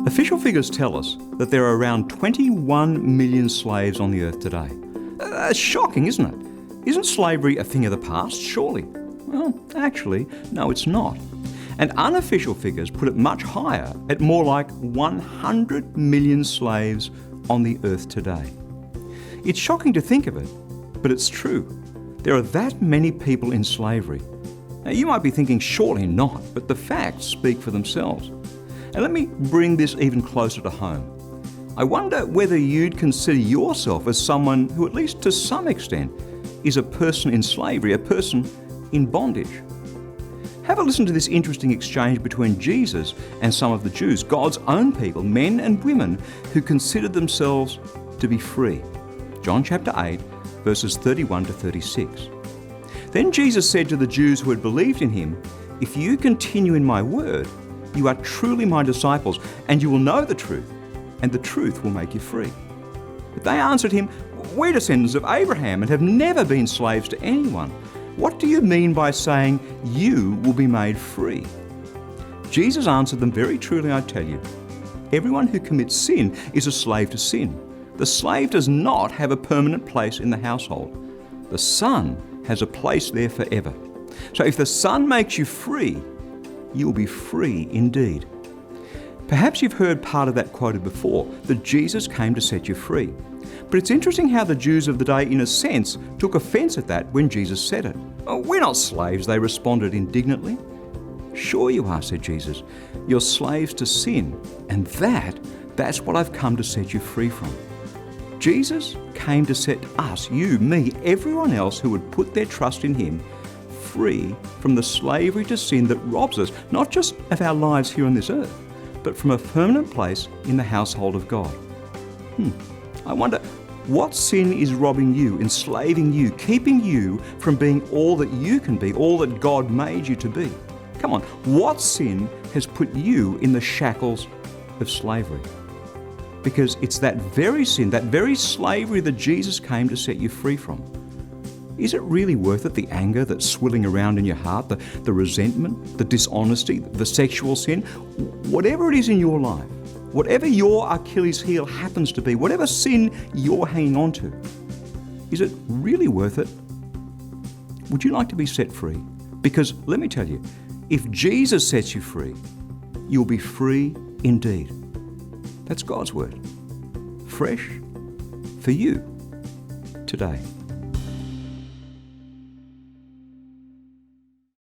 Official figures tell us that there are around 21 million slaves on the earth today. That's shocking, isn't it? Isn't slavery a thing of the past, surely? Well, actually, no, it's not. And unofficial figures put it much higher, at more like 100 million slaves on the earth today. It's shocking to think of it, but it's true. There are that many people in slavery. Now, you might be thinking, surely not, but the facts speak for themselves. And let me bring this even closer to home. I wonder whether you'd consider yourself as someone who, at least to some extent, is a person in slavery, a person in bondage. Have a listen to this interesting exchange between Jesus and some of the Jews, God's own people, men and women who considered themselves to be free. John chapter 8, verses 31 to 36. Then Jesus said to the Jews who had believed in him, "If you continue in my word, you are truly my disciples, and you will know the truth, and the truth will make you free." But they answered him, "We're descendants of Abraham and have never been slaves to anyone. What do you mean by saying you will be made free?" Jesus answered them, "Very truly I tell you, everyone who commits sin is a slave to sin. The slave does not have a permanent place in the household. The Son has a place there forever. So if the Son makes you free, you will be free indeed." Perhaps you've heard part of that quoted before, that Jesus came to set you free. But it's interesting how the Jews of the day, in a sense, took offence at that when Jesus said it. "Oh, we're not slaves," they responded indignantly. "Sure you are," said Jesus. "You're slaves to sin, and that's what I've come to set you free from." Jesus came to set us, you, me, everyone else who would put their trust in him, free from the slavery to sin that robs us, not just of our lives here on this earth, but from a permanent place in the household of God. I wonder, what sin is robbing you, enslaving you, keeping you from being all that you can be, all that God made you to be? Come on, what sin has put you in the shackles of slavery? Because it's that very sin, that very slavery that Jesus came to set you free from. Is it really worth it, the anger that's swirling around in your heart, the resentment, the dishonesty, the sexual sin? Whatever it is in your life, whatever your Achilles heel happens to be, whatever sin you're hanging on to, is it really worth it? Would you like to be set free? Because let me tell you, if Jesus sets you free, you'll be free indeed. That's God's word. Fresh for you today.